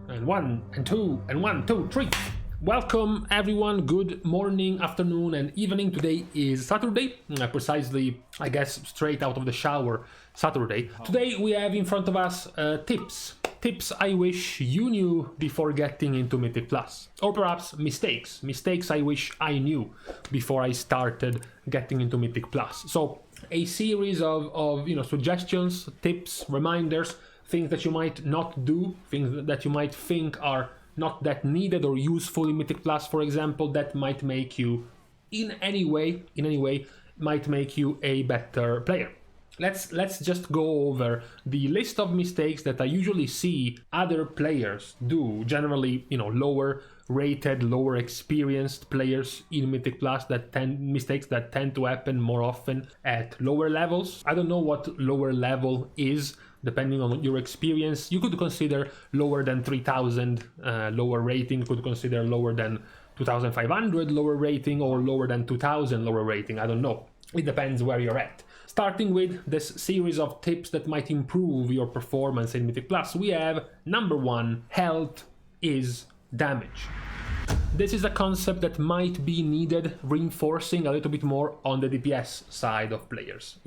And 1 and 2 and 1, 2, 3. Welcome everyone, good morning, afternoon and evening. Today is Saturday, precisely, I guess, straight out of the shower Saturday. Today we have in front of us tips I wish you knew before getting into Mythic Plus. Or perhaps mistakes I wish I knew before I started getting into Mythic Plus. So a series of suggestions, tips, reminders, things that you might not do, things that you might think are not that needed or useful in Mythic Plus, for example, that might make you, in any way, might make you a better player. Let's just go over the list of mistakes that I usually see other players do, generally, lower rated, lower experienced players in Mythic Plus, mistakes that tend to happen more often at lower levels. I don't know what lower level is, depending on your experience. You could consider lower than 3000 lower rating, you could consider lower than 2500 lower rating, or lower than 2000 lower rating, I don't know. It depends where you're at. Starting with this series of tips that might improve your performance in Mythic Plus, we have number 1, health is damage. This is a concept that might be needed reinforcing a little bit more on the DPS side of players.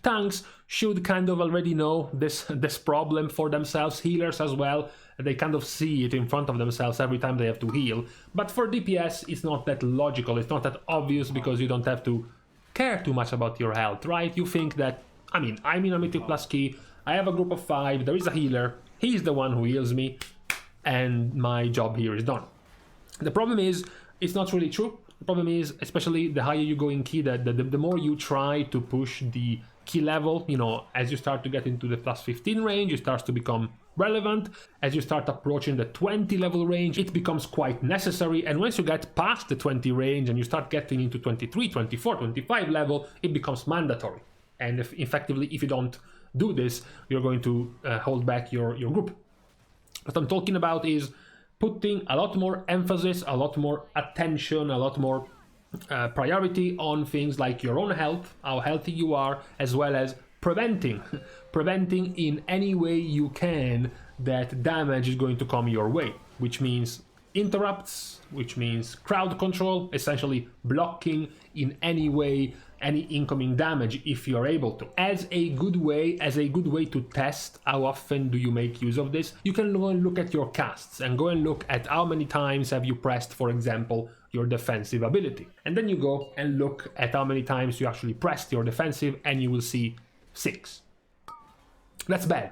Tanks should kind of already know this problem for themselves, healers as well. They kind of see it in front of themselves every time they have to heal. But for DPS, it's not that logical, it's not that obvious, because you don't have to care too much about your health, right? You think that, I'm in a Mythic Plus key, I have a group of 5, there is a healer, he's the one who heals me, and my job here is done. The problem is, it's not really true. The problem is, especially the higher you go in key, that the more you try to push the key level, as you start to get into the plus 15 range, it starts to become relevant. As you start approaching the 20 level range, it becomes quite necessary. And once you get past the 20 range and you start getting into 23, 24, 25 level, it becomes mandatory. And effectively, if you don't do this, you're going to hold back your group. What I'm talking about is putting a lot more emphasis, a lot more attention, a lot more priority on things like your own health, how healthy you are, as well as preventing in any way you can that damage is going to come your way, which means interrupts, which means crowd control, essentially blocking in any way any incoming damage if you're able to. As a good way to test how often do you make use of this, you can go and look at your casts and go and look at how many times have you pressed, for example, your defensive ability. And then you go and look at how many times you actually pressed your defensive, and you will see 6. That's bad.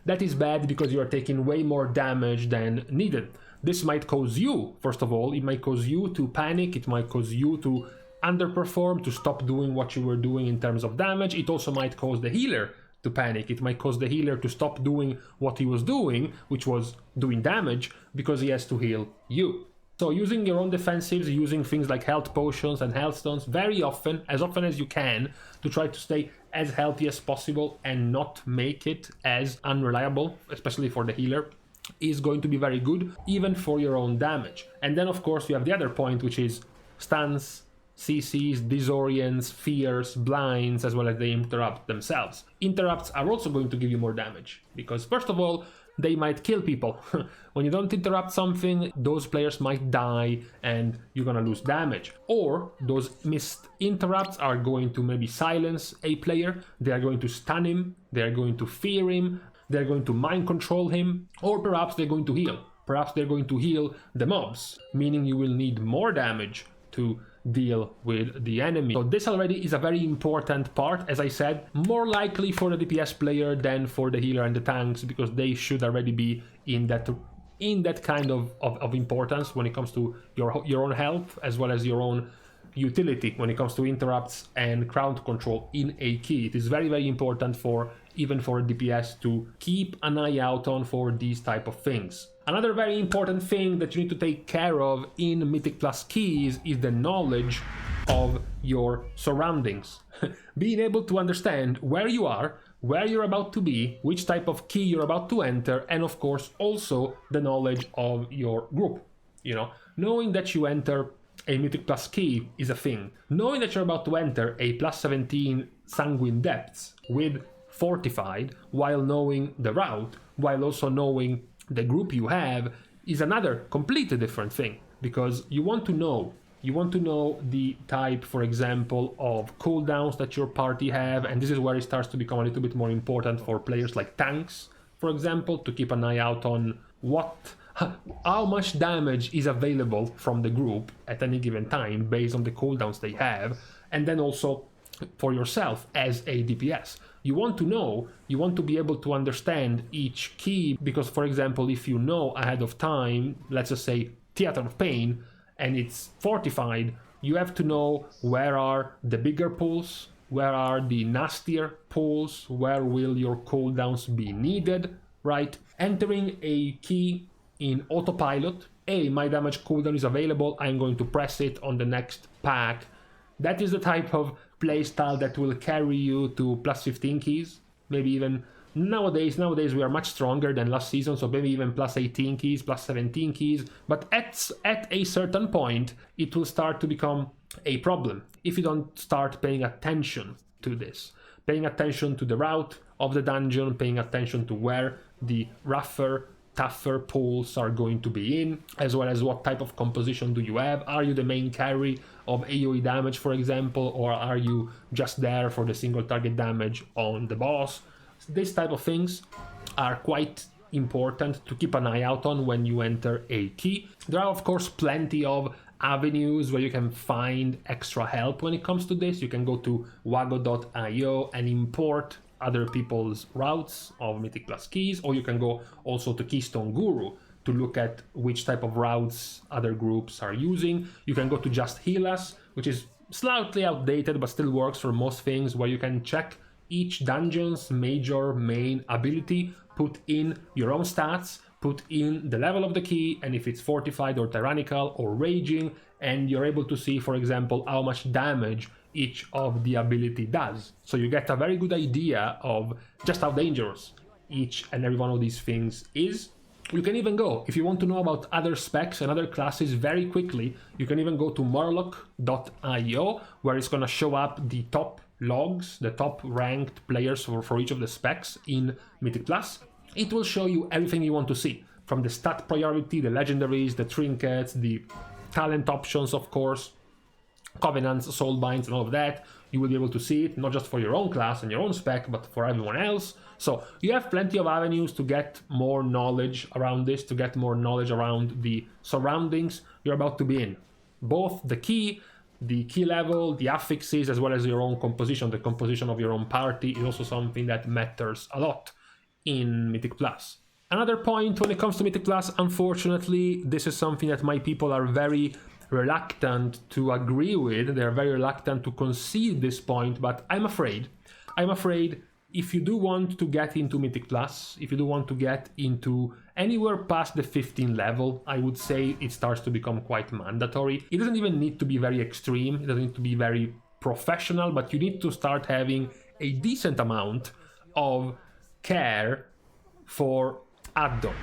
That is bad because you are taking way more damage than needed. This might cause you, first of all, it might cause you to panic, it might cause you to underperform, to stop doing what you were doing in terms of damage. It also might cause the healer to panic. It might cause the healer to stop doing what he was doing, which was doing damage, because he has to heal you. So using your own defensives, using things like health potions and health stones very often, as you can, to try to stay as healthy as possible and not make it as unreliable, especially for the healer, is going to be very good, even for your own damage. And then of course you have the other point, which is stuns, CCs, disorients, fears, blinds, as well as they interrupt themselves. Interrupts are also going to give you more damage, because first of all, they might kill people. When you don't interrupt something, those players might die and you're gonna lose damage. Or those missed interrupts are going to maybe silence a player, they are going to stun him, they are going to fear him, they're going to mind control him, or perhaps they're going to heal. Perhaps they're going to heal the mobs, meaning you will need more damage to deal with the enemy. So this already is a very important part, as I said, more likely for the DPS player than for the healer and the tanks, because they should already be in that kind of importance when it comes to your own health, as well as your own utility when it comes to interrupts and crowd control in a key. It is very, very important even for DPS to keep an eye out on for these type of things. Another very important thing that you need to take care of in Mythic Plus keys is the knowledge of your surroundings. Being able to understand where you are, where you're about to be, which type of key you're about to enter, and of course also the knowledge of your group. Knowing that you enter a Mythic Plus key is a thing. Knowing that you're about to enter a plus 17 Sanguine Depths with Fortified, while knowing the route, while also knowing the group you have is another completely different thing, because you want to know the type, for example, of cooldowns that your party have, and this is where it starts to become a little bit more important for players like tanks, for example, to keep an eye out on how much damage is available from the group at any given time based on the cooldowns they have. And then also for yourself as a DPS, you want to know, you want to be able to understand each key, because for example, if you know ahead of time, let's just say Theater of Pain, and it's fortified, you have to know where are the bigger pools, where are the nastier pools, where will your cooldowns be needed, right? Entering a key in autopilot, my damage cooldown is available, I'm going to press it on the next pack. That is the type of playstyle that will carry you to plus 15 keys, maybe even nowadays we are much stronger than last season, so maybe even plus 18 keys, plus 17 keys, but at a certain point it will start to become a problem if you don't start paying attention to this, paying attention to the route of the dungeon, paying attention to where the rougher, tougher pools are going to be in, as well as what type of composition do you have. Are you the main carry of AoE damage, for example, or are you just there for the single target damage on the boss? These type of things are quite important to keep an eye out on when you enter a key. There are of course plenty of avenues where you can find extra help when it comes to this. You can go to wago.io and import other people's routes of Mythic Plus keys, or you can go also to Keystone Guru to look at which type of routes other groups are using. You can go to Just Heal Us, which is slightly outdated but still works for most things, where you can check each dungeon's major main ability, put in your own stats, put in the level of the key, and if it's fortified or tyrannical or raging, and you're able to see, for example, how much damage each of the ability does. So you get a very good idea of just how dangerous each and every one of these things is. You can even go, if you want to know about other specs and other classes very quickly, you can even go to murloc.io, where it's going to show up the top logs, the top ranked players for each of the specs in Mythic Plus. It will show you everything you want to see, from the stat priority, the legendaries, the trinkets, the talent options, of course, covenants, soulbinds, and all of that. You will be able to see it, not just for your own class and your own spec, but for everyone else. So you have plenty of avenues to get more knowledge around this, to get more knowledge around the surroundings you're about to be in. Both the key level, the affixes, as well as your own composition, the composition of your own party is also something that matters a lot in Mythic Plus. Another point when it comes to Mythic Plus, unfortunately, this is something that my people are very reluctant to agree with. They're very reluctant to concede this point, but I'm afraid if you do want to get into Mythic Plus, if you do want to get into anywhere past the 15 level, I would say it starts to become quite mandatory. It doesn't even need to be very extreme, it doesn't need to be very professional, but you need to start having a decent amount of care for add-ons.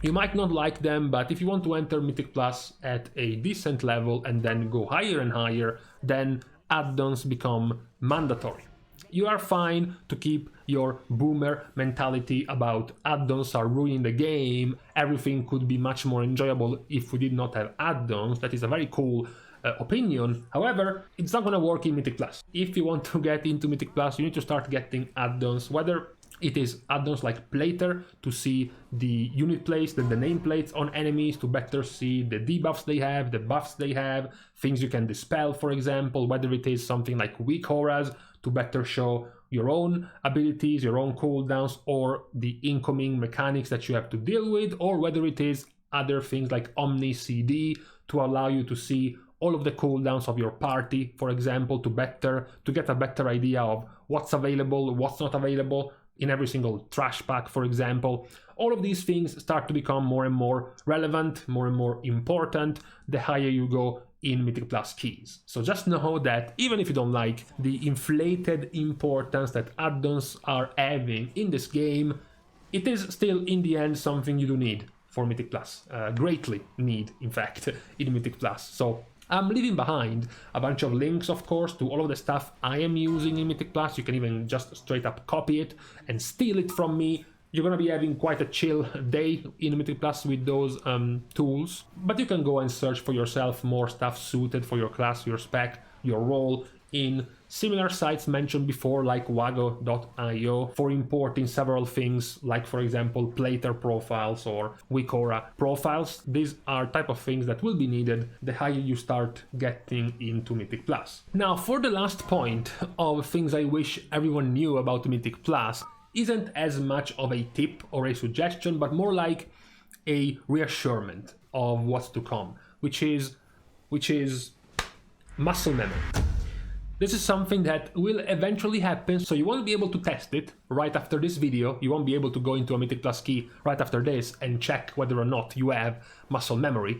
You might not like them, but if you want to enter Mythic Plus at a decent level and then go higher and higher, then add-ons become mandatory. You are fine to keep your boomer mentality about add-ons are ruining the game, everything could be much more enjoyable if we did not have add-ons. That is a very cool opinion. However, it's not going to work in Mythic Plus. If you want to get into Mythic Plus, you need to start getting add-ons, whether it is add-ons like Plater to see the unit plates, the nameplates on enemies, to better see the debuffs they have, the buffs they have, things you can dispel, for example, whether it is something like weak auras to better show your own abilities, your own cooldowns, or the incoming mechanics that you have to deal with, or whether it is other things like Omni CD to allow you to see all of the cooldowns of your party, for example, to get a better idea of what's available, what's not available in every single trash pack, for example. All of these things start to become more and more relevant, more and more important the higher you go in Mythic Plus keys. So just know that even if you don't like the inflated importance that add-ons are having in this game, it is still in the end something you do need for Mythic Plus, greatly need in fact in Mythic Plus. So I'm leaving behind a bunch of links, of course, to all of the stuff I am using in Mythic Plus. You can even just straight up copy it and steal it from me you're gonna be having quite a chill day in Mythic Plus with those tools, but you can go and search for yourself more stuff suited for your class, your spec, your role in similar sites mentioned before, like wago.io, for importing several things, like for example Plater profiles or Wikora profiles. These are type of things that will be needed the higher you start getting into Mythic Plus. Now, for the last point of things I wish everyone knew about Mythic Plus, isn't as much of a tip or a suggestion, but more like a reassurance of what's to come, which is muscle memory. This is something that will eventually happen, so you won't be able to test it right after this video. You won't be able to go into a Mythic Plus key right after this and check whether or not you have muscle memory.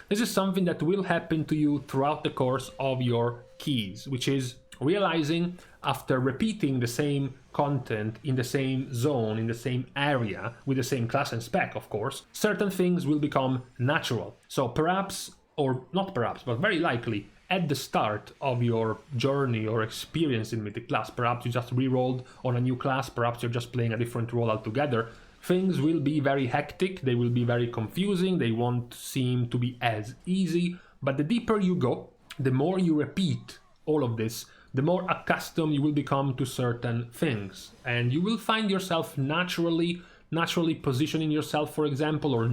This is something that will happen to you throughout the course of your keys, which is realizing after repeating the same content in the same zone, in the same area, with the same class and spec, of course, certain things will become natural. So perhaps, or not perhaps, but very likely, at the start of your journey or experience in Mythic Plus, perhaps you just re-rolled on a new class, perhaps you're just playing a different role altogether, things will be very hectic, they will be very confusing, they won't seem to be as easy, but the deeper you go, the more you repeat all of this, the more accustomed you will become to certain things, and you will find yourself naturally positioning yourself, for example, or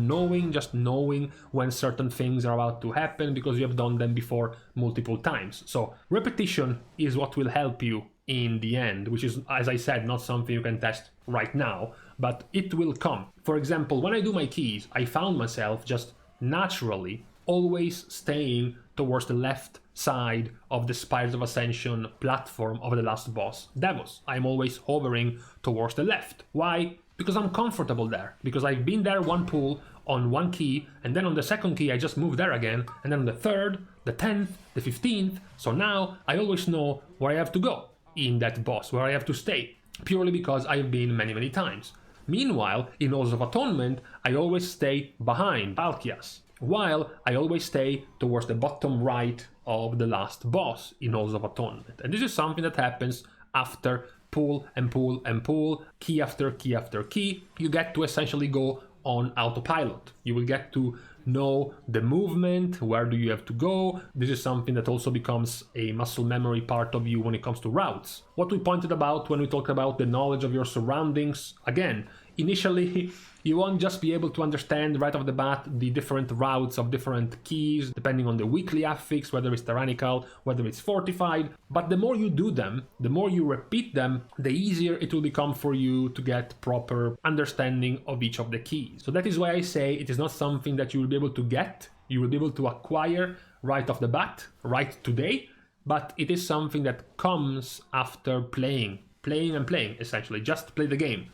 just knowing when certain things are about to happen because you have done them before multiple times. So repetition is what will help you in the end, which is, as I said, not something you can test right now, but it will come. For example, when I do my keys, I found myself just naturally always staying towards the left side of the Spires of Ascension platform of the last boss, Devos. I'm always hovering towards the left. Why? Because I'm comfortable there, because I've been there one pull on one key, and then on the second key I just move there again, and then on the third, the 10th, the 15th, so now I always know where I have to go in that boss, where I have to stay, purely because I've been many times. Meanwhile, in Halls of Atonement, I always stay behind Palkias, while I always stay towards the bottom right of the last boss in Halls of Atonement. And this is something that happens after pull and pull and pull, key after key after key. You get to essentially go on autopilot. You will get to know the movement, where do you have to go. This is something that also becomes a muscle memory part of you when it comes to routes. What we pointed about when we talked about the knowledge of your surroundings, again, initially you won't just be able to understand right off the bat the different routes of different keys, depending on the weekly affix, whether it's tyrannical, whether it's fortified, but the more you do them, the more you repeat them, the easier it will become for you to get proper understanding of each of the keys. So that is why I say it is not something that you will be able to get, you will be able to acquire right off the bat, right today, but it is something that comes after playing, essentially. Just play the game.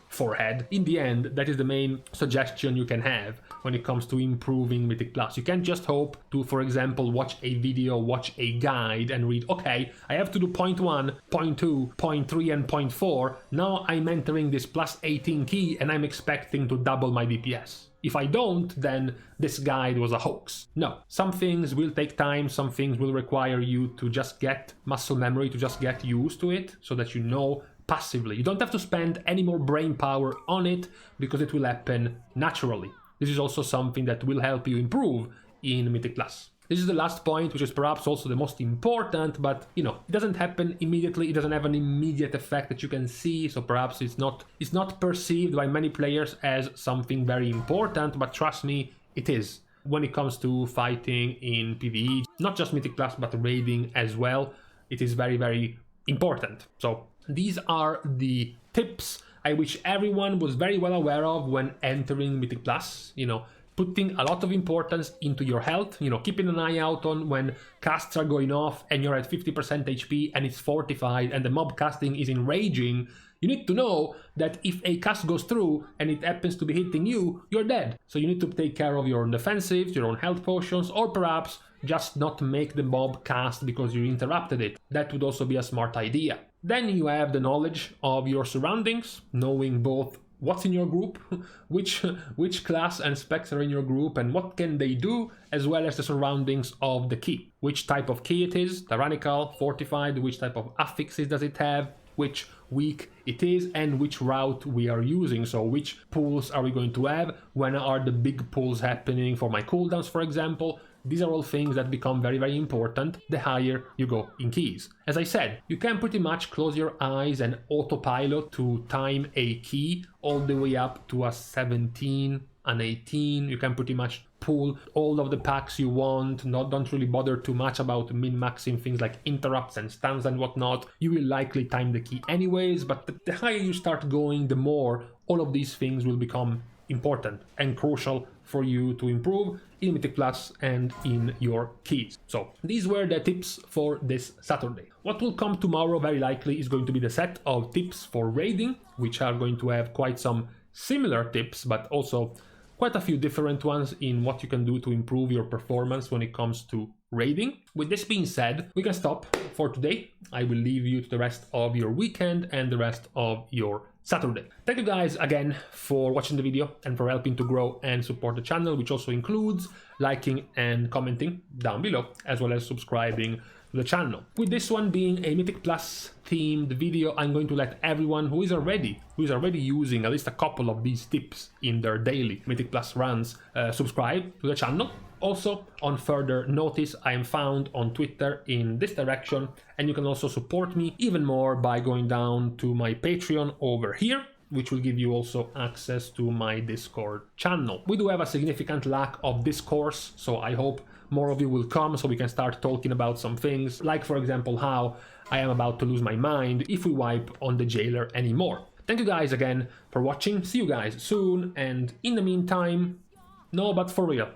Forehead. In the end, that is the main suggestion you can have when it comes to improving Mythic Plus. You can't just hope to, for example, watch a video, watch a guide and read, okay, I have to do point 1, point 2, point 3 and point 4. Now I'm entering this plus 18 key and I'm expecting to double my DPS. If I don't, then this guide was a hoax. No, some things will take time, some things will require you to just get muscle memory, to just get used to it so that you know passively. You don't have to spend any more brain power on it because it will happen naturally. This is also something that will help you improve in Mythic Plus. This is the last point, which is perhaps also the most important, but it doesn't happen immediately. It doesn't have an immediate effect that you can see, so perhaps it's not perceived by many players as something very important, but trust me, it is. When it comes to fighting in PvE, not just Mythic Plus, but raiding as well, it is very important. So these are the tips I wish everyone was very well aware of when entering Mythic Plus. Putting a lot of importance into your health, keeping an eye out on when casts are going off and you're at 50% HP and it's fortified and the mob casting is enraging. You need to know that if a cast goes through and it happens to be hitting you, you're dead. So you need to take care of your own defensives, your own health potions, or perhaps just not make the mob cast because you interrupted it. That would also be a smart idea. Then you have the knowledge of your surroundings, knowing both what's in your group, which class and specs are in your group and what can they do, as well as the surroundings of the key. Which type of key it is, tyrannical, fortified, which type of affixes does it have, which weak it is and which route we are using. So which pulls are we going to have, when are the big pulls happening for my cooldowns, for example. These are all things that become very, very important the higher you go in keys. As I said, you can pretty much close your eyes and autopilot to time a key all the way up to a 17, an 18. You can pretty much pull all of the packs you want, don't really bother too much about min-maxing things like interrupts and stuns and whatnot. You will likely time the key anyways, but the higher you start going, the more all of these things will become important and crucial for you to improve in Mythic Plus and in your keys. So these were the tips for this Saturday. What will come tomorrow very likely is going to be the set of tips for raiding, which are going to have quite some similar tips, but also quite a few different ones in what you can do to improve your performance when it comes to raiding. With this being said, we can stop for today. I will leave you to the rest of your weekend and the rest of your Saturday. Thank you guys again for watching the video and for helping to grow and support the channel, which also includes liking and commenting down below, as well as subscribing to the channel. With this one being a Mythic Plus themed video, I'm going to let everyone who is already using at least a couple of these tips in their daily Mythic Plus runs subscribe to the channel. Also, on further notice, I am found on Twitter in this direction, and you can also support me even more by going down to my Patreon over here, which will give you also access to my Discord channel. We do have a significant lack of discourse, so I hope more of you will come so we can start talking about some things, like for example how I am about to lose my mind if we wipe on the jailer anymore. Thank you guys again for watching, see you guys soon, and in the meantime, no, but for real,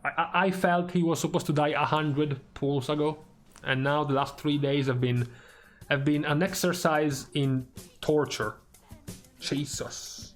I felt he was supposed to die 100 pulls ago, and now the last 3 days have been an exercise in torture. Jesus.